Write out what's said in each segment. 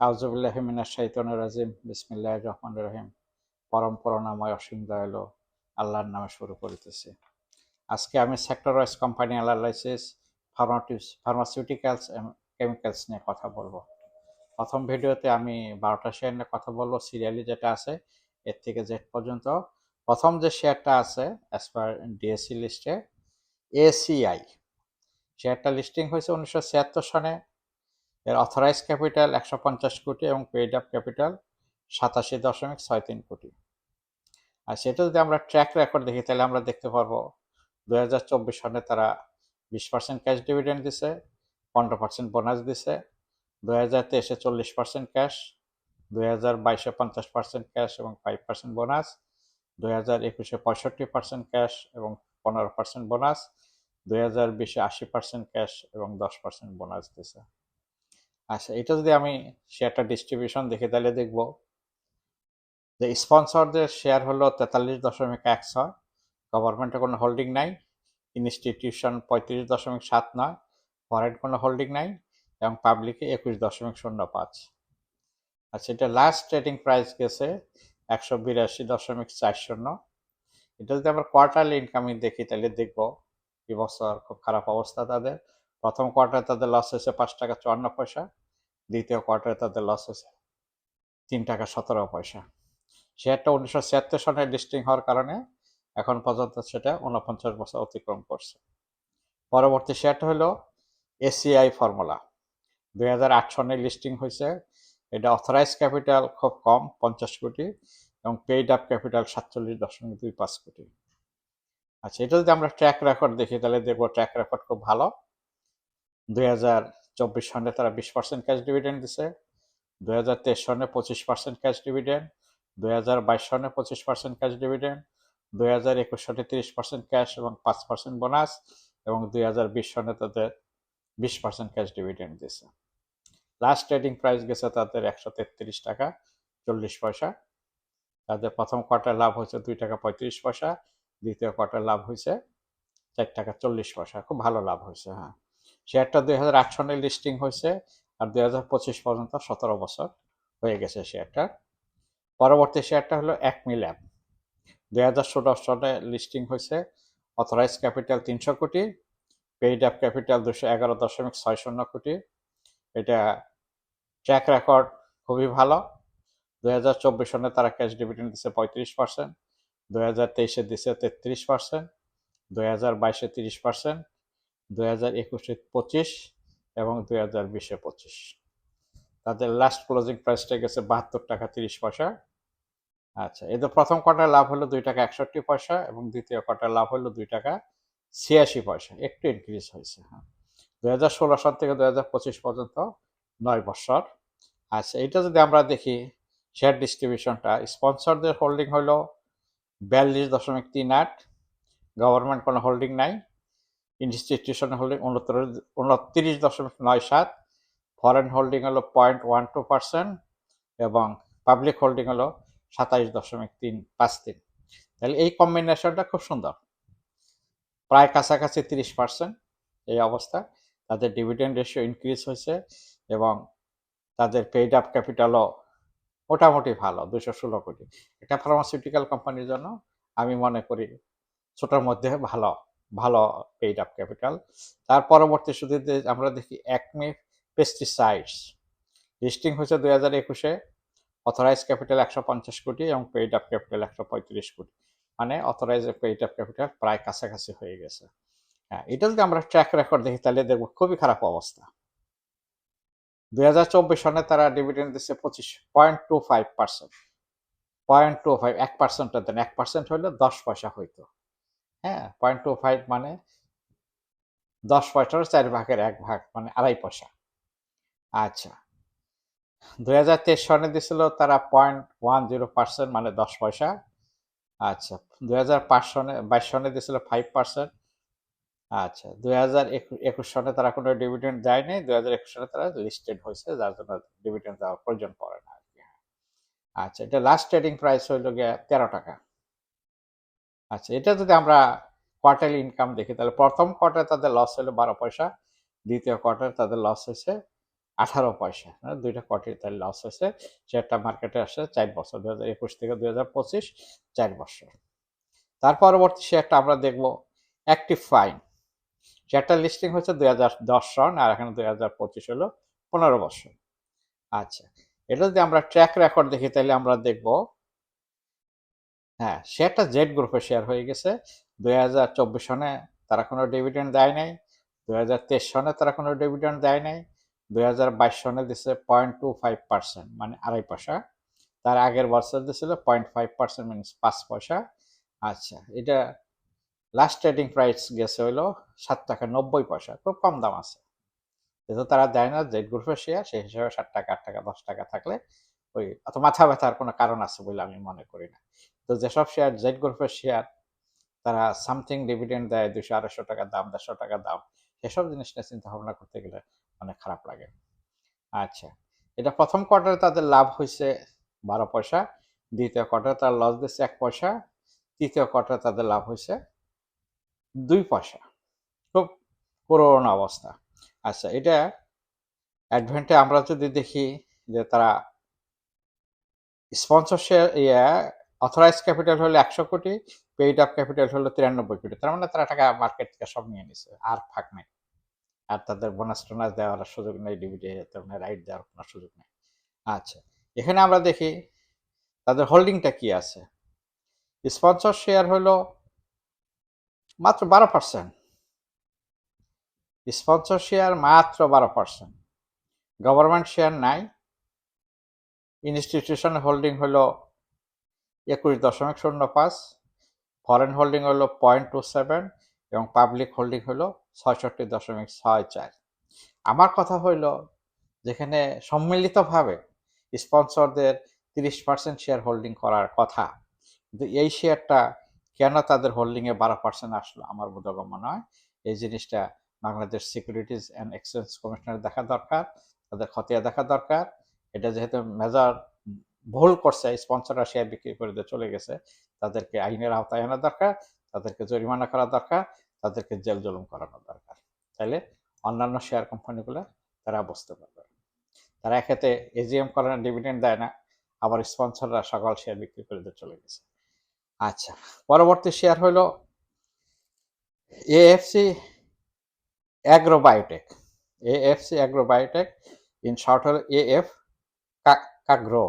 আউযুবিল্লাহি মিনাশ শাইতানির রাজিম বিসমিল্লাহির রহমানির রহিম। পরম করুণাময় অসীম দয়ালু আল্লাহর নামে শুরু করিতেছি। আজকে আমি sector wise company analysis, pharmaceuticals এবং কেমিক্যালস নিয়ে কথা বলবো। প্রথম ভিডিওতে আমি 12টা শেয়ার নিয়ে কথা বলবো, সিরিয়ালি যেটা আছে এর থেকে জেড পর্যন্ত। প্রথম যে শেয়ারটা আছে অ্যাজ পার ডিএসসি লিস্টে এসিআই, শেয়ারটা লিস্টিং হয়েছে 1976 সনে। এর অথরাইজ ক্যাপিটাল 150 কোটি এবং পেইড আপ ক্যাপিটাল 87.63 কোটি। আর সেটা যদি আমরা ট্র্যাক রেকর্ড দেখি তাহলে আমরা দেখতে পারবো 2024 সনে তারা 20% ক্যাশ ডিভিডেন্ড দিছে, 15% বোনাস দিছে, 2023-এ 40% ক্যাশ, 2022-এ 50% ক্যাশ এবং 5% বোনাস, 2021-এ 65% ক্যাশ এবং 15% বোনাস, 2020-এ 80% ক্যাশ এবং 10% বোনাস দিছে। আচ্ছা, এটা যদি আমি শেয়ারটা ডিস্ট্রিবিউশন দেখি তাহলে দেখব যে স্পন্সরদের শেয়ার হলো 43.16, গভর্নমেন্টের কোনো হোল্ডিং নাই, ইনস্টিটিউশন 35.79, ফরেন কোনো হোল্ডিং নাই এবং পাবলিকে 21.05। আচ্ছা, এটা লাস্ট ট্রেডিং প্রাইস গেছে 182.40। এটা যদি আমরা কোয়ার্টারলি ইনকামিং দেখি তাহলে দেখব এবছর খুব খারাপ অবস্থা তাদের। প্রথম কোয়ার্টারে তাদের লস হয়েছে 5 টাকা 54 পয়সা, দ্বিতীয় কোয়ার্টারে তাদের লস হয়েছে 3 টাকা 17 পয়সা। শেয়ারটা 1976 সনে লিস্টিং হওয়ার কারণে এখন পর্যন্ত সেটা 49 বছর অতিক্রম করছে। পরবর্তী শেয়ারটা হলো এসিআই ফর্মুলা, 2008 সনে লিস্টিং হয়েছে। এটা অথরাইজ ক্যাপিটাল খুব কম 50 কোটি এবং পেইড আপ ক্যাপিটাল 47.25 কোটি। আচ্ছা, এটা যদি আমরা ট্র্যাক রেকর্ড দেখি তাহলে দেখবো ট্র্যাক রেকর্ড খুব ভালো। 2024 সনে তারা 20% ক্যাশ ডিভিডেন্ড দিছে, 2023 সনে 25% ক্যাশ ডিভিডেন্ড, 2022 সনে 25% ক্যাশ ডিভিডেন্ড, 2021 সনে 30% ক্যাশ এবং 5% বোনাস এবং 2020 সনে তাদের 20% ক্যাশ ডিভিডেন্ড দিছে। লাস্ট ট্রেডিং প্রাইস গেছে তাদের 133 টাকা 40 পয়সা। তাদের প্রথম কোয়ার্টার লাভ হয়েছে 2 টাকা 35 পয়সা, দ্বিতীয় কোয়ার্টার লাভ হয়েছে 4 টাকা 40 পয়সা। খুব ভালো লাভ হয়েছে। হ্যাঁ, শেয়ারটা 2008 সনে লিস্টিং হয়েছে আর 2025 পর্যন্ত 17 বছর হয়ে গেছে শেয়ারটা। পরবর্তী শেয়ারটা হলো অ্যাকমি ল্যাব, 2016 সনে লিস্টিং হয়েছে। অথরাইজ ক্যাপিটাল 300 কোটি, পেইড আপ ক্যাপিটাল 211.60 কোটি। এটা ট্র্যাক রেকর্ড খুবই ভালো। 2024 সনে তারা ক্যাশ ডিভিডেন্ড দিচ্ছে 35%, 2023-এ দিচ্ছে 33%, 2022-এ 30%, 2021-এ 25 এবং 2020-এ 25। তাদের লাস্ট ক্লোজিং প্রাইসটা গেছে 72 টাকা 30 পয়সা। আচ্ছা, এদের প্রথম কোয়ার্টার লাভ হলো 2 টাকা 61 পয়সা এবং দ্বিতীয় কোয়ার্টার লাভ হলো 2 টাকা 86 পয়সা, একটু ইনক্রিজ হয়েছে। হ্যাঁ, 2016 সাল থেকে 2025 পর্যন্ত 9 বছর। আচ্ছা, এটা যদি আমরা দেখি শেয়ার ডিস্ট্রিবিউশনটা, স্পন্সরদের হোল্ডিং হলো 42.38, গভর্নমেন্ট কোনো হোল্ডিং নাই, ইনস্টিটিউশন হোল্ডিং 29.97, ফরেন হোল্ডিং হলো 0.12% এবং পাবলিক হোল্ডিং হলো 27.353। তাহলে এই কম্বিনেশনটা খুব সুন্দর, প্রায় কাছাকাছি 30% এই অবস্থা। তাদের ডিভিডেন্ড রেশিও ইনক্রিজ হয়েছে এবং তাদের পেইড আপ ক্যাপিটালও মোটামুটি ভালো, 216 কোটি। এটা ফার্মাসিউটিক্যাল কোম্পানির জন্য আমি মনে করি ছোটোর মধ্যে ভালো ভালো পেইড আপ ক্যাপিটাল। তার পরবর্তী শুধুতে আমরা দেখি অ্যাকমি পেস্টিসাইডস, লিস্টিং হয়েছে 2021-এ। অথরাইজ ক্যাপিটাল 150 কোটি এবং পেইড আপ ক্যাপিটাল 135 কোটি, মানে অথরাইজ পেইড আপ ক্যাপিটাল প্রায় কাছাকাছি হয়ে গেছে। হ্যাঁ, এটা যদি আমরা ট্র্যাক রেকর্ড দেখি তাহলে দেখবো খুবই খারাপ অবস্থা। 2024 সনে তারা ডিভিডেন্ড দিচ্ছে 25.25%, 0.25, 1%টা দেন, 1% হইলে 10 পয়সা হইতো। হ্যাঁ, 0.25 মানে 10 পয়সার 4/1 মানে 2.5 পয়সা। আচ্ছা, 2023 সনে দিছিল তারা 0.10% মানে 10 পয়সা। আচ্ছা, 2022 সনে দিছিল 5%। আচ্ছা, 2021 সনে তারা কোনো ডিভিডেন্ড দেয়নি, 2021 সনে তারা লিস্টেড হয়েছে, যার জন্য ডিভিডেন্ড দেওয়ার প্রয়োজন পড়ে না আর কি। আচ্ছা, এটা লাস্ট ট্রেডিং প্রাইস হইল গিয়ে 13 টাকা। আচ্ছা, এটা যদি আমরা কোয়ার্টারলি ইনকাম দেখি তাহলে প্রথম কোয়ার্টারে তাদের লস হলো 12 পয়সা, দ্বিতীয় কোয়ার্টারে তাদের লস হয়েছে 18 পয়সা, 2টা কোয়ার্টারে তার লস হয়েছে। শেয়ারটা মার্কেটে আসছে 4 বছর, 2021 থেকে 2025, 4 বছর। তার পরবর্তী শেয়ারটা আমরা দেখব অ্যাক্টিভ ফাইন। শেয়ারটা লিস্টিং হচ্ছে 2010 সন, আর এখন 2025 হলো 15 বছর। আচ্ছা, এটা যদি আমরা ট্র্যাক রেকর্ড দেখি তাহলে আমরা দেখব, হ্যাঁ, শেয়ারটা জেড গ্রুপের শেয়ার হয়ে গেছে। 2024 সনে তারা কোনো ডিভিডেন্ড দেয় নাই, 2023 সনে তারা কোনো ডিভিডেন্ড দেয় নাই, 2022 সনে দিচ্ছে 0.25%, মানে 2.5 পয়সা। তার আগের বছর দিয়েছিল 0.5%, মানে 5 পয়সা। আচ্ছা, এটা লাস্ট ট্রেডিং প্রাইস গেছে হইলো 7 টাকা 90 পয়সা, খুব কম দাম আছে। যেহেতু তারা দেয় না জেড গ্রুপের শেয়ার, সেই হিসাবে 7 টাকা 8 টাকা 10 টাকা থাকলে ওই অত মাথা ব্যথার কোনো কারণ আছে বলে আমি মনে করি না। তো যেসব শেয়ার জেড গ্রুপের শেয়ার, তারা সামথিং ডিভিডেন্ড দেয় 200-250 টাকা দাম, 150 টাকা দাম, সেসব জিনিস নিয়ে চিন্তা ভাবনা করতে গেলে অনেক খারাপ লাগে। আচ্ছা, এটা প্রথম কোয়ার্টারে তাদের লাভ হয়েছে 12 পয়সা, দ্বিতীয় কোয়ার্টারে তার লস দিচ্ছে 1 পয়সা, তৃতীয় কোয়ার্টারে তাদের লাভ হয়েছে 2 পয়সা। খুব করুণ অবস্থা। আচ্ছা, এটা অ্যাডভেন্টে আমরা যদি দেখি যে তারা স্পন্সরশিপ অথরাইজ ক্যাপিটাল হলো 100 কোটি, পেইড আপ ক্যাপিটাল হলো 93 কোটি। তার মানে তারা টাকা মার্কেট থেকে সব নিয়ে নিছে, আর ফাঁক নেই। আর তাদের বোনাস টোনাস দেওয়ার সুযোগ নেই, ডিভিডেন্ড রাইট দেওয়ার কোনো সুযোগ নেই। আচ্ছা, এখানে আমরা দেখি তাদের হোল্ডিংটা কি আছে। স্পন্সর শেয়ার হলো মাত্র 12%, স্পন্সর শেয়ার মাত্র 12%, গভর্নমেন্ট শেয়ার নাই। ইনস্টিটিউশন হোল্ডিং হলো 21.05, ফরেন হোল্ডিং হলো 0.27, এবং পাবলিক হোল্ডিং হলো 66.64। আমার কথা হইল, যেখানে সম্মিলিতভাবে স্পন্সরদের 30% শেয়ার হোল্ডিং করার কথা, কিন্তু এই শেয়ারটা কেন তাদের হোল্ডিংয়ে 12% আসলো আমার বোধগম্য নয়। এই জিনিসটা বাংলাদেশ সিকিউরিটিজ অ্যান্ড এক্সচেঞ্জ কমিশনের দেখা দরকার, তাদের খতিয়া দেখা দরকার। এটা যেহেতু মেজর ভুল করছে, স্পন্সররা শেয়ার বিক্রি করে দিয়ে চলে গেছে, তাদেরকে আইনের আওতায় আনা দরকার, তাদেরকে জরিমানা করা দরকার, তাদেরকে জেল জুলুম করানো দরকার। তাইলে অন্যান্য শেয়ার কোম্পানিগুলো তারা বুঝতে পারবে। তারা এক্ষেত্রে এজিএম করে না, ডিভিডেন্ড দেয় না, আবার স্পন্সররা সকল শেয়ার বিক্রি করে দিয়ে চলে গেছে। আচ্ছা, পরবর্তী শেয়ার হলো এএফসি অ্যাগ্রোবায়োটেক। এএফসি অ্যাগ্রোবায়োটেক, ইন শর্ট হলো এএফ কাগ্রো।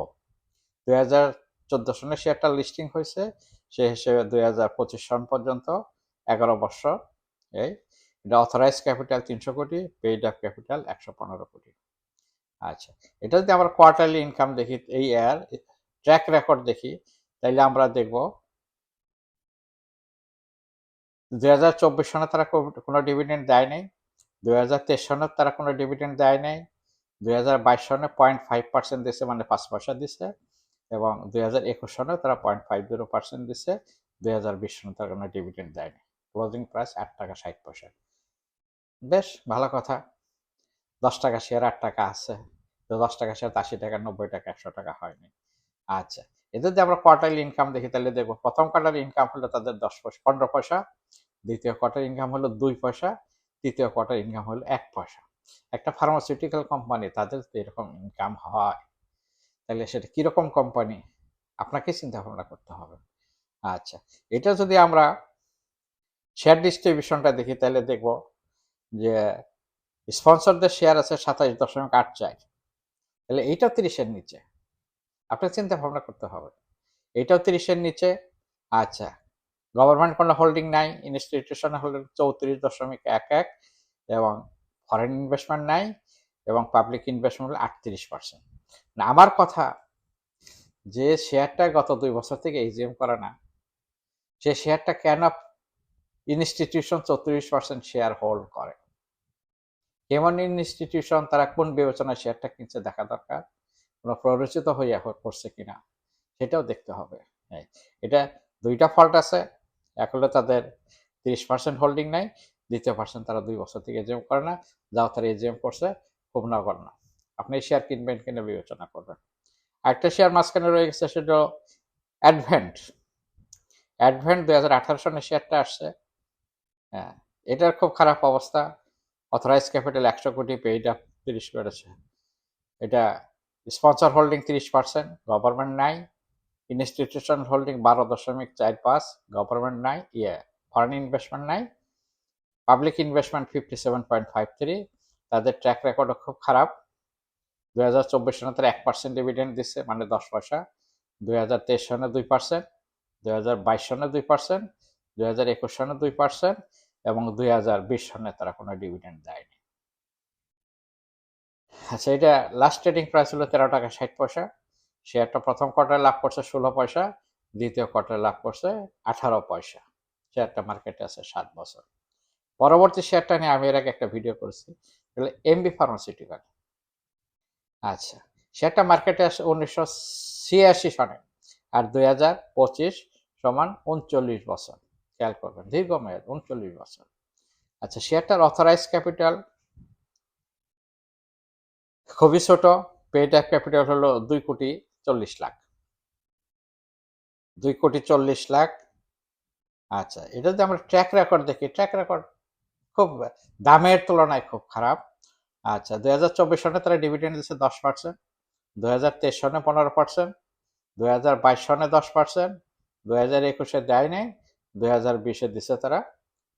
2014 সনে শেয়ারটা লিস্টিং হয়েছে, সে হিসেবে 2025 সন পর্যন্ত 11 বছর। এই এটা অথরাইজ ক্যাপিটাল 300 কোটি, পেইড আপ ক্যাপিটাল 115 কোটি। আচ্ছা, এটা যদি আমরা কোয়ার্টারলি ইনকাম দেখি, এই ইয়ার ট্র্যাক রেকর্ড দেখি, তাইলে আমরা দেখব 2024 সনে তারা কোনো ডিভিডেন্ড দেয় নাই, 2023 সনে তারা কোনো ডিভিডেন্ড দেয় নাই, 2022 সনে 0.5% দিচ্ছে, মানে 5 পয়সা দিচ্ছে, এবং 2021 সনে তারা 0.50% দিচ্ছে, 2020 সনে তারা কোনো ডিভিডেন্ড দেয়নি। ক্লোজিং প্রাইস 8 টাকা 60 পয়সা। বেশ ভালো কথা, 10 টাকা শেয়ার 8 টাকা আছে, তো 10 টাকা শেয়ার 80 টাকা 90 টাকা 100 টাকা হয়নি। আচ্ছা, এদের যদি আমরা কোয়ার্টারলি ইনকাম দেখি তাহলে দেখবো প্রথম কোয়ার্টার ইনকাম হলো তাদের 15 পয়সা, দ্বিতীয় কোয়ার্টার ইনকাম হলো 2 পয়সা, তৃতীয় কোয়ার্টার ইনকাম হলো 1 পয়সা। একটা ফার্মাসিউটিক্যাল কোম্পানি, তাদের যদি এরকম ইনকাম হয়, তাহলে সেটা কিরকম কোম্পানি আপনাকে চিন্তা ভাবনা করতে হবে। আচ্ছা, এটা যদি আমরা শেয়ার ডিস্ট্রিবিউশনটা দেখি তাহলে দেখব যে স্পন্সরদের শেয়ার আছে 27.84, তাহলে এইটাও 30-এর নিচে। আপনার চিন্তা ভাবনা করতে হবে, এটাও 30-এর নিচে। আচ্ছা, গভর্নমেন্ট কোনো হোল্ডিং নাই, ইনস্টিটিউশন হোল্ডিং 34.11, এবং ফরেন ইনভেস্টমেন্ট নাই, এবং পাবলিক ইনভেস্টমেন্ট হলো 38%। আমার কথা, যে শেয়ারটা গত 2 বছর থেকে এজিএম করে না, সে শেয়ারটা কেন ইনস্টিটিউশন 34% শেয়ার হোল্ড করে? কেমন ইনস্টিটিউশন, তারা কোন বিবেচনায় শেয়ারটা কিনছে দেখা দরকার, কোনো প্ররোচিত হইয়া করছে কিনা সেটাও দেখতে হবে। এটা 2টা ফল্ট আছে, এক হলো তাদের 30% হোল্ডিং নাই, দ্বিতীয় পার্সেন্ট তারা 2 বছর থেকে এজিএম করে না, যাও তারা এজিএম করছে খুব নগণ্য। আপনি শেয়ার কিনবেন কিনে বিবেচনা করবেন। আরেকটা শেয়ার মাঝখানে রয়ে গেছে, সেটা অ্যাডভেন্ট। 2018 সনে শেয়ারটা আসছে। হ্যাঁ, এটার খুব খারাপ অবস্থা। অথরাইজ ক্যাপিটাল 100 কোটি, পেইড আপ 30 করেছে। এটা স্পন্সর হোল্ডিং 30%, গভর্নমেন্ট নাই। ইনস্টিটিউশনাল হোল্ডিং 12.45, গভর্নমেন্ট নাই, ফরেন ইনভেস্টমেন্ট নাই। Public investment 57.53। তাদের ট্র্যাক রেকর্ডও খুব খারাপ। 2024 সনে তারা 1% ডিভিডেন্ড দিচ্ছে, মানে 10 পয়সা। 2023 সনে 2%, 2022 সনে 2%, 2021 সনে 2%, এবং 2020 সনে তারা কোনো ডিভিডেন্ড দেয়নি। আচ্ছা, এটা লাস্ট ট্রেডিং প্রাইস হলো 13 টাকা 60 পয়সা। শেয়ারটা প্রথম কোয়ার্টারে লাভ করছে 16 পয়সা, দ্বিতীয় কোয়ার্টারে লাভ করছে 18 পয়সা। শেয়ারটা মার্কেটে আছে 7 বছর। পরবর্তী শেয়ারটা নিয়ে আমি এর আগে একটা ভিডিও করেছি, তাহলে এমবি ফার্মাসিউটিক্যাল। আচ্ছা, শেয়ারটা মার্কেটে আসে 1986 সনে, আর 2025 সমান 39 বছর। খেয়াল করবেন, দীর্ঘমেয়াদ 39 বছর। আচ্ছা, শেয়ারটার অথরাইজ ক্যাপিটাল খুবই ছোট। পেড অ্যাপ ক্যাপিটাল হলো 2,40,00,000। 2,40,00,000। আচ্ছা, এটা যদি আমরা ট্র্যাক রেকর্ড দেখি, ট্র্যাক রেকর্ড খুব দামের তুলনায় খুব খারাপ। আচ্ছা, 2024 সনে তারা ডিভিডেন্ড দিচ্ছে 10%, 2023 সনে 15%, 2022 সনে 10%, 2021 দেয় নাই, 2020 দিচ্ছে তারা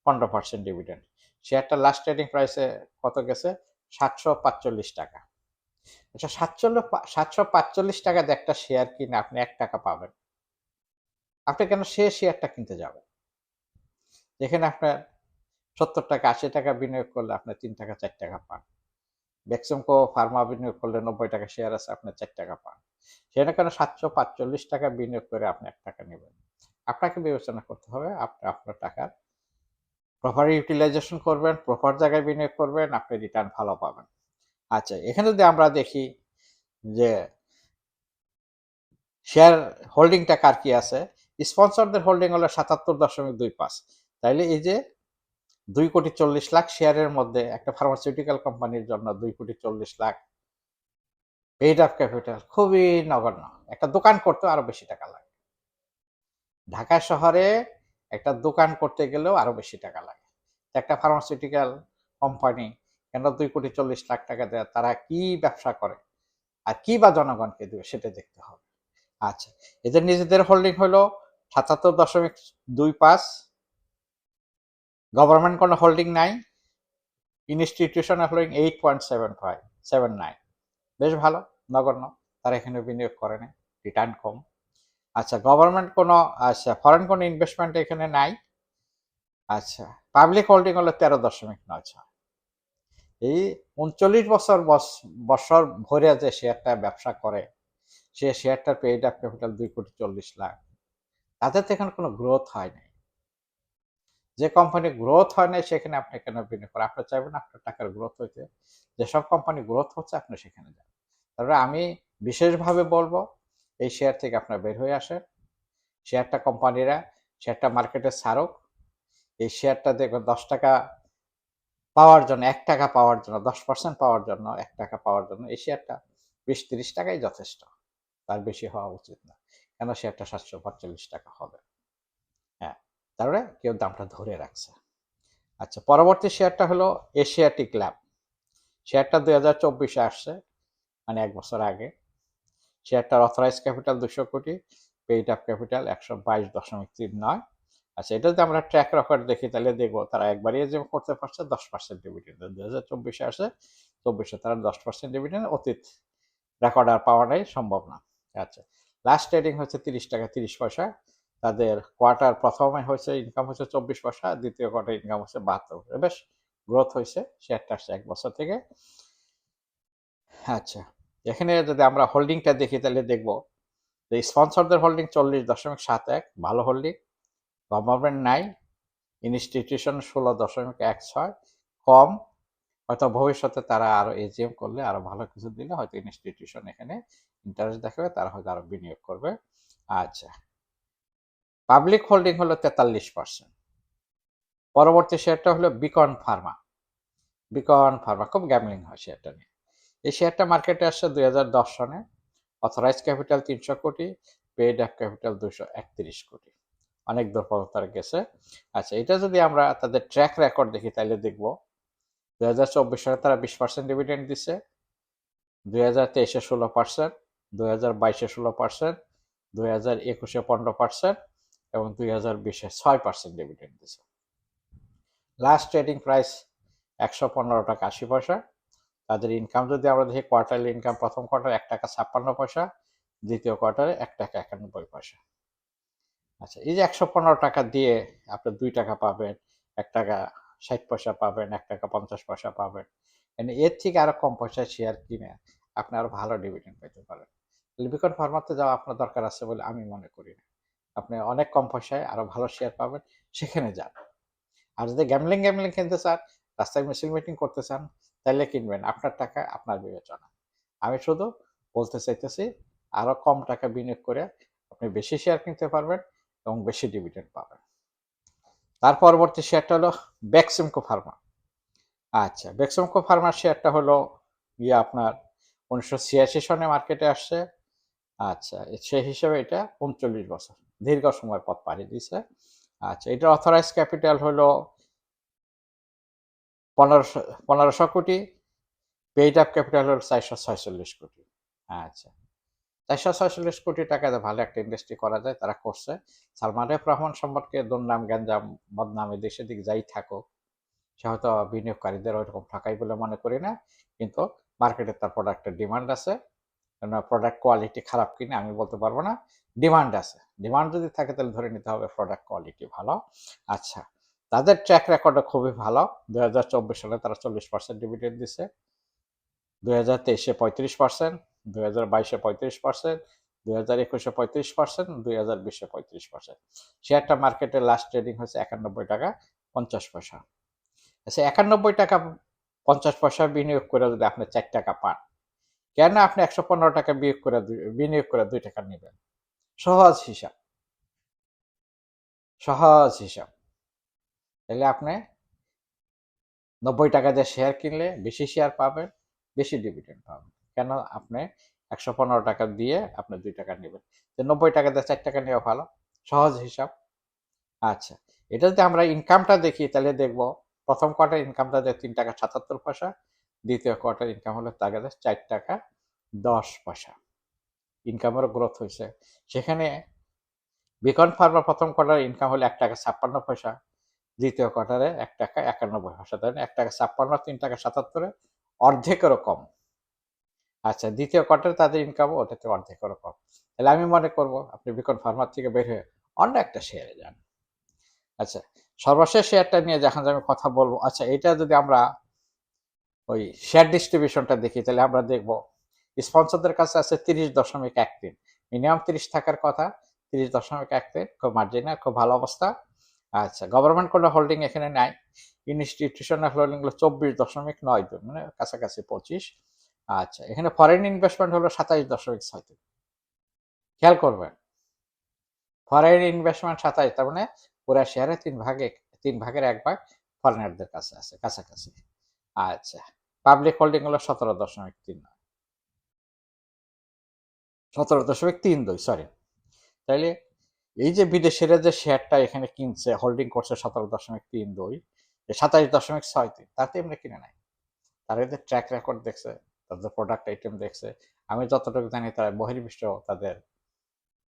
15% ডিভিডেন্ড। শেয়ারটা লাস্ট ট্রেডিং প্রাইসে কত গেছে? 745 টাকা। আচ্ছা, 745 টাকা দিয়ে একটা শেয়ার কিনে আপনি 1 টাকা পাবেন। আপনি কেন সে শেয়ারটা কিনতে যাবেন? যেখানে আপনার 70 টাকা 80 টাকা বিনিয়োগ করলে আপনি 3 টাকা 4 টাকা পান। বেক্সিমকো ফার্মা বিনিয়োগ করলে 90 টাকা শেয়ার আছে, আপনি 4 টাকা পান। সেটা কেন 745 টাকা বিনিয়োগ করে আপনি 1 টাকা নেবেন? আপনাকে বিবেচনা করতে হবে, আপনি আপনার টাকার প্রপার ইউটিলাইজেশন করবেন, প্রপার জায়গায় বিনিয়োগ করবেন, আপনি রিটার্ন ভালো পাবেন। আচ্ছা, এখানে যদি আমরা দেখি যে শেয়ার হোল্ডিংটা কার কি আছে, স্পন্সরদের হোল্ডিং হলো 77.25। তাইলে এই যে 2,40,00,000 শেয়ারের মধ্যে একটা ফার্মাসিউটিক্যাল কোম্পানির জন্য 2,40,00,000 পেইড আপ ক্যাপিটাল খুবই নগণ্য। একটা দোকান করতে আরো বেশি টাকা লাগে। ঢাকা শহরে একটা দোকান করতে গেলেও আরো বেশি টাকা লাগে। একটা ফার্মাসিউটিক্যাল কোম্পানি কেন 2,40,00,000 টাকা দেয়? তারা কি ব্যবসা করে আর কি বা জনগণকে দেবে সেটা দেখতে হবে। আচ্ছা, এদের নিজেদের হোল্ডিং হলো 77.25। গভর্নমেন্ট কোনো হোল্ডিং নাই। Institutional holding 8.79। বেশ ভালো, নগণ্য। তারা এখানে বিনিয়োগ করে নাই, রিটার্ন কম। আচ্ছা, গভর্নমেন্ট কোনো, আচ্ছা, ফরেন কোনো ইনভেস্টমেন্ট এখানে নাই। আচ্ছা, পাবলিক হোল্ডিং হলো 13.96। এই 39 বছর ভরে যে শেয়ারটা ব্যবসা করে, সে শেয়ারটার পেইড আপ ক্যাপিটাল 2,40,00,000। তাদের তো এখানে কোনো গ্রোথ হয় নাই। যে কোম্পানি গ্রোথ হয় নাই সেখানে আপনি কেন বিনিয়োগ করেন? আপনি চাইবেন আপনার টাকার গ্রোথ হইতে। যেসব কোম্পানি গ্রোথ হচ্ছে আপনি সেখানে যান। তারপরে আমি বিশেষভাবে বলবো, এই শেয়ার থেকে আপনার বের হয়ে আসেন। শেয়ারটা কোম্পানিরা, শেয়ারটা মার্কেটে ছাড়ুক। এই শেয়ারটা দেখবেন 10 টাকা পাওয়ার জন্য, 1 টাকা পাওয়ার জন্য, 10% পাওয়ার জন্য, 1 টাকা পাওয়ার জন্য এই শেয়ারটা 20-30 টাকাই যথেষ্ট। তার বেশি হওয়া উচিত না। কেন শেয়ারটা 745 টাকা হবে। হ্যাঁ, তারপরে কেউ দামটা ধরে রাখছে। আচ্ছা, পরবর্তী শেয়ারটা হলো এশিয়াটিক ল্যাব। শেয়ারটা 2024 আসছে, মানে 1 বছর আগে। শেয়ারটার অথরাইজ ক্যাপিটাল 200 কোটি, পেইড আপ ক্যাপিটাল 122.39। আচ্ছা, এটা যদি আমরা ট্র্যাক রেকর্ড দেখি তাহলে দেখবো তারা একবারই যে করতে পারছে 10% ডিভিডেন্ড। 2024 আসে, 24 তারা 10% ডিভিডেন্ড, অতীত রেকর্ড আর পাওয়া নাই, সম্ভব না। আচ্ছা, লাস্ট ট্রেডিং হচ্ছে 30 টাকা 30 পয়সা। তাদের কোয়ার্টার প্রথমে হয়েছে ইনকাম হচ্ছে 24 পয়সা, দ্বিতীয় কোয়ার্টার ইনকাম হচ্ছে 72। বেশ গ্রোথ হয়েছে, শেয়ারটা আসছে 1 বছর থেকে। আচ্ছা, এখানে যদি আমরা হোল্ডিংটা দেখি তাহলে দেখবো যে স্পন্সরদের হোল্ডিং 40.71, ভালো হোল্ডিং। গভর্নমেন্ট নাই। ইনস্টিটিউশন 16.16, কম। হয়তো ভবিষ্যতে তারা আরো এজিএম করলে, আরো ভালো কিছু দিলে হয়তো ইনস্টিটিউশন এখানে ইন্টারেস্ট দেখাবে, তারা হয়তো আরো বিনিয়োগ করবে। আচ্ছা, পাবলিক হোল্ডিং হলো 43%। পরবর্তী শেয়ারটা হলো বিকন ফার্মা। বিকন ফার্মা খুব গ্যামলিং হয় শেয়ারটা নিয়ে। এই শেয়ারটা মার্কেটে আসছে 2010 সনে। অথরাইজ ক্যাপিটাল 300 কোটি, পেইড আপ ক্যাপিটাল 231 কোটি। অনেক দূর পর্যন্ত তারা গেছে। আচ্ছা, এটা যদি আমরা তাদের ট্র্যাক রেকর্ড দেখি তাহলে দেখবো 2024 সালে তারা 20% ডিভিডেন্ড দিচ্ছে, 2023-এ 16%, 2022-এ 16%, 2021-এ 15% এবং 2020-এ 6% ডিভিডেন্ড দিয়েছে। লাস্ট ট্রেডিং প্রাইস 115 টাকা 80 পয়সা। তাদের ইনকাম যদি আমরা দেখি, কোয়ার্টারলি ইনকাম প্রথম কোয়ার্টারে 1 টাকা 56 পয়সা, দ্বিতীয় কোয়ার্টারে 1 টাকা 91 পয়সা। আচ্ছা, এই যে 115 টাকা দিয়ে আপনি 2 টাকা পাবেন, 1 টাকা 60 পয়সা পাবেন, 1 টাকা 50 পয়সা পাবেন, মানে এর থেকে আরো কম পয়সায় শেয়ার কিনে আপনি আরো ভালো ডিভিডেন্ড পেতে পারেন। লিবিকন ফার্মাতে যাওয়া আপনার দরকার আছে বলে আমি মনে করি না। আপনি অনেক কম পয়সায় আরো ভালো শেয়ার পাবেন, সেখানে যান। আর যদি গ্যামলিং কিনতে চান, রাস্তায় মিছিল মিটিং করতে চান, তাহলে কিনবেন। আপনার টাকা, আপনার বিবেচনা। আমি শুধু বলতে চাইতেছি, আরো কম টাকা বিনিয়োগ করে আপনি বেশি শেয়ার কিনতে পারবেন এবং বেশি ডিভিডেন্ড পাবেন। তার পরবর্তী শেয়ারটা হলো বেক্সিমকো ফার্মা। আচ্ছা, বেক্সিমকো ফার্মার শেয়ারটা হলো আপনার 1986 সনে মার্কেটে আসছে। আচ্ছা, সেই হিসেবে এটা 39 বছর দীর্ঘ সময় পথ পাড়ি দিয়েছে। আচ্ছা, এটার অথরাইজ ক্যাপিটাল হলো 1500 কোটি, পেইড আপ ক্যাপিটাল হলো 446 কোটি। আচ্ছা, 446 কোটি টাকাতে ভালো একটা ইন্ডাস্ট্রি করা যায়, তারা করছে। সালমান এফ রহমান সম্পর্কে দুর্নাম গ্যাঞ্জাম বদনামে দেশে দিক যাই থাকুক, সে হয়তো বিনিয়োগকারীদের ওইরকম ঠকাই বলে মনে করি না, কিন্তু মার্কেটে তার প্রোডাক্টের ডিমান্ড আছে। প্রোডাক্ট কোয়ালিটি খারাপ কিনা আমি বলতে পারবো না, ডিমান্ড আছে। ডিমান্ড যদি থাকে তাহলে ধরে নিতে হবে প্রোডাক্ট কোয়ালিটি ভালো। আচ্ছা, তাদের ট্র্যাক রেকর্ডও খুবই ভালো। 2024 সালে তারা 40% ডিভিডেন্ড দিছে, 2023-এ 35%, 2022-এ 35%, 2021-এ 35%, 2020-এ 35%। শেয়ারটা মার্কেটে লাস্ট ট্রেডিং হয়েছে 91 টাকা 50 পয়সা। আচ্ছা, 91 টাকা 50 পয়সা বিনিয়োগ করে যদি আপনি 4 টাকা পান, কেন আপনি 115 টাকা বিনিয়োগ করে 2 টাকা নেবেন? সহজ হিসাব, সহজ হিসাব। তাহলে আপনি 90 টাকা দিয়ে শেয়ার কিনলে বেশি শেয়ার পাবেন, বেশি ডিভিডেন্ড পাবেন। কেন আপনি 115 টাকা দিয়ে আপনি 2 টাকা নেবেন? 90 টাকা দিয়ে 4 টাকা নেওয়া ভালো, সহজ হিসাব। আচ্ছা, এটা যদি আমরা ইনকামটা দেখি তাহলে দেখব প্রথম কোয়ার্টার ইনকামটা যে 3 টাকা 77 পয়সা, দ্বিতীয় কোয়ার্টার ইনকাম হলো তার কাছে 4 টাকা 10 পয়সা। ইনকামেরও গ্রোথ হয়েছে। সেখানে বিকন ফার্মা প্রথম কোয়ার্টারে ইনকাম হলো 1 টাকা 56 পয়সা, দ্বিতীয় কোয়ার্টারে 1 টাকা 91 পয়সা। তাই না? 1 টাকা 56, 3 টাকা 77, অর্ধেকেরও কম। আচ্ছা, দ্বিতীয় কোয়ার্টারে তাদের ইনকাম ওটাতে অর্ধেকেরও কম। তাহলে আমি মনে করব আপনি বিকন ফার্মার থেকে বের হয়ে অন্য একটা শেয়ারে যান। আচ্ছা, সর্বশেষ শেয়ারটা নিয়ে যখন আমি কথা বলবো, আচ্ছা এটা যদি আমরা ওই শেয়ার ডিস্ট্রিবিউশনটা দেখি তাহলে আমরা দেখব স্পন্সরদের কাছে আছে 30.13, মিনিমাম 30 থাকার কথা, 30.13, খুব মার্জিনাল, খুব ভালো অবস্থা। আচ্ছা, গভর্নমেন্ট কোনো হোল্ডিং এখানে নাই। ইনস্টিটিউশনাল হোল্ডিং হলো 24.92, মানে কাছাকাছি 25। আচ্ছা, এখানে ফরেন ইনভেস্টমেন্ট হলো 27.6। খেয়াল করবেন, ফরেন ইনভেস্টমেন্ট 27, তার মানে পুরা শেয়ারে 3 ভাগের 1 ভাগ ফরেনারদের কাছে আছে, কাছাকাছি। আচ্ছা, পাবলিক হোল্ডিং হলো 17.32, সরি। তাইলে এই যে বিদেশিরা যে শেয়ারটা এখানে কিনছে, হোল্ডিং করছে 17.32, 27.63, তাতে এমনি কিনে নাই। তারা এদের ট্র্যাক রেকর্ড দেখছে, তাদের প্রোডাক্ট আইটেম দেখছে। আমি যতটুকু জানি তারা বহির্বিশ্ব তাদের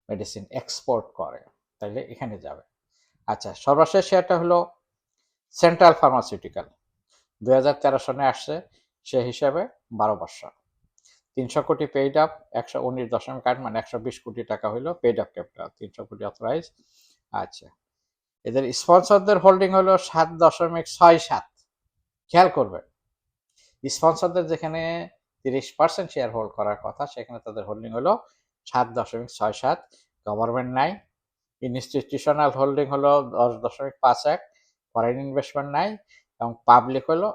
মেডিসিন এক্সপোর্ট করে, তাইলে এখানে যাবে। আচ্ছা, সর্বশেষ শেয়ারটা হলো সেন্ট্রাল ফার্মাসিউটিক্যাল। 2013 সনে আসছে, সে হিসাবে 12 বছর। 300 কোটি পেইড আপ, 119.8, মানে 120 কোটি টাকা হইলো পেইড আপ ক্যাপিটাল, 300 কোটি অথরাইজ। আচ্ছা, এদের স্পন্সরদের হোল্ডিং হলো 7.67। খেয়াল করবেন, স্পন্সরদের যেখানে 30% শেয়ার হোল্ড করার কথা, সেখানে তাদের হোল্ডিং হলো 7.67। গভর্নমেন্ট নাই। ইনস্টিটিউশনাল হোল্ডিং হলো 10.51, ফরেন ইনভেস্টমেন্ট নাই, এবং পাবলিক হলো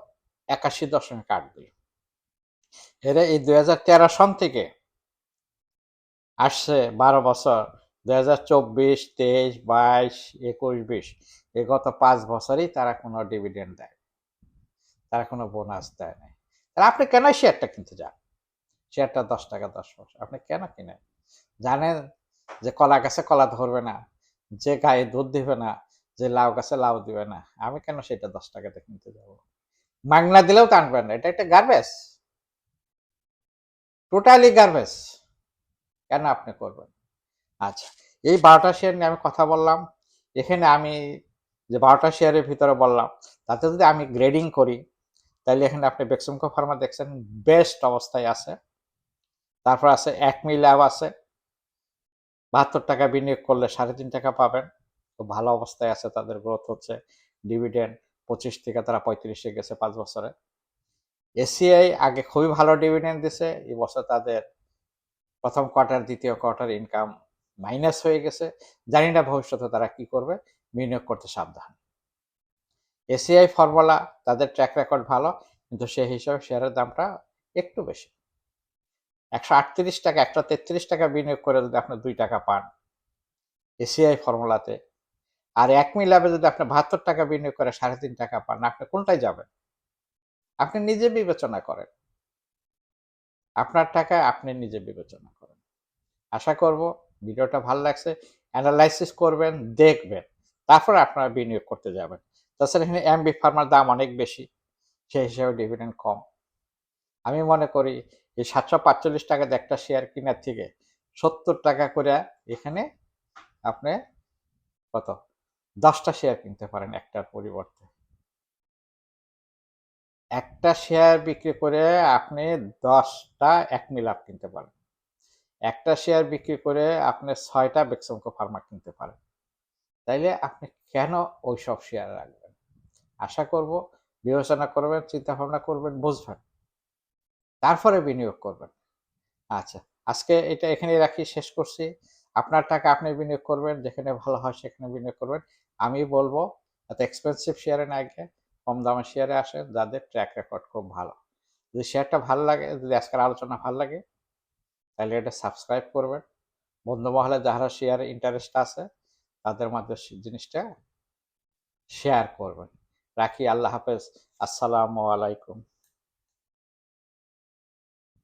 81.82। এরা এই 2013 সন থেকে আসছে 12 বছর, 2024, 23, 22, 21, 20, এই গত 5 বছরই তারা কোনো ডিভিডেন্ড দেয়, তারা কোনো বোনাস দেয় নাই। তাহলে আপনি কেন শেয়ারটা কিনতে যান? শেয়ারটা 10 টাকা 10 পয়সা, আপনি কেন কিনেন? জানেন যে কলা গাছে কলা ধরবে না, যে গায়ে দুধ দিবে না, যে লাউ গাছে লাউ দিবে না, আমি কেন সেটা 10 টাকাতে কিনতে যাবো? মাগনা দিলেও টানবেন না, এটা একটা গার্বেজ। Totally garbage. কেন আপনি করবেন? আচ্ছা, এই 12টা শেয়ার নিয়ে আমি কথা বললাম। এখানে আমি যে 12টা শেয়ারের ভিতরে বললাম, তাতে যদি আমি গ্রেডিং করি, তাইলে এখানে আপনি বেক্সিমকো ফার্মা দেখছেন বেস্ট অবস্থায় আছে। তারপর আছে অ্যাকমি ল্যাব আছে। ৳৭২ বিনিয়োগ করলে ৳৩.৫ পাবেন। খুব ভালো অবস্থায় আছে, তাদের গ্রোথ হচ্ছে। ডিভিডেন্ড 25 থেকে তারা 35 এ গেছে 5 বছরে। এসিআই আগে খুবই ভালো ডিভিডেন্ড দিছে। এবছর তাদের প্রথম কোয়ার্টার, দ্বিতীয় কোয়ার্টার ইনকাম মাইনাস হয়ে গেছে। জানি না ভবিষ্যতে তারা কি করবে। বিনিয়োগ করতে সাবধান। এসিআই ফর্মুলা তাদের ট্র্যাক রেকর্ড ভালো, কিন্তু সেই হিসাবে শেয়ারের দামটা একটু বেশি। ৳১৩৮, ৳১৩৩ বিনিয়োগ করে যদি আপনি ৳2 পান এসিআই ফর্মুলাতে, আর অ্যাকমি ল্যাবে যদি আপনি ৳৭২ বিনিয়োগ করে ৳৩.৫ পান, আপনি কোনটায় যাবেন? আপনি নিজে বিবেচনা করেন। আপনার টাকায় আপনি নিজে বিবেচনা করেন। আশা করব ভিডিওটা ভালো লাগছে। এনালাইসিস করবেন, দেখবেন। তারপরে আপনারা বিনিয়োগ করতে যাবেন। তাছাড়া এখানে এমবি ফার্মার দাম অনেক বেশি। সেই হিসেবে ডিভিডেন্ড কম। আমি মনে করি এই ৳৭৪৫ দিয়ে একটা শেয়ার কেনার থেকে ৳৭০ করে এখানে আপনি কত ১০টা শেয়ার কিনতে পারেন একটার পরিবর্তে। একটা শেয়ার বিক্রি করে আপনি ১০টা অ্যাকমি ল্যাব কিনতে পারেন। একটা শেয়ার বিক্রি করে আপনি ৬টা বেক্সিমকো ফার্মা কিনতে পারেন। তাইলে আপনি কেন ওইসব শেয়ার রাখবেন? আশা করব বিবেচনা করবেন, চিন্তাভাবনা করবেন, বুঝবেন। তারপরে বিনিয়োগ করবেন। আচ্ছা, আজকে এটা এখানেই রাখি, শেষ করছি। আপনার টাকা আপনি বিনিয়োগ করবেন, যেখানে ভালো হয় সেখানে বিনিয়োগ করবেন। আমি বলব এত এক্সপেন্সিভ শেয়ারে না গিয়ে কম দামের শেয়ারে আসেন, যাদের ট্র্যাক রেকর্ড খুব ভালো। যদি শেয়ারটা ভালো লাগে, যদি আজকের আলোচনা ভালো লাগে, তাহলে এটা সাবস্ক্রাইব করবেন। বন্ধু মহলে যারা শেয়ারে ইন্টারেস্ট আছে, তাদের মধ্যে জিনিসটা শেয়ার করবেন। রাখি, আল্লাহ হাফেজ। আসসালামু আলাইকুম।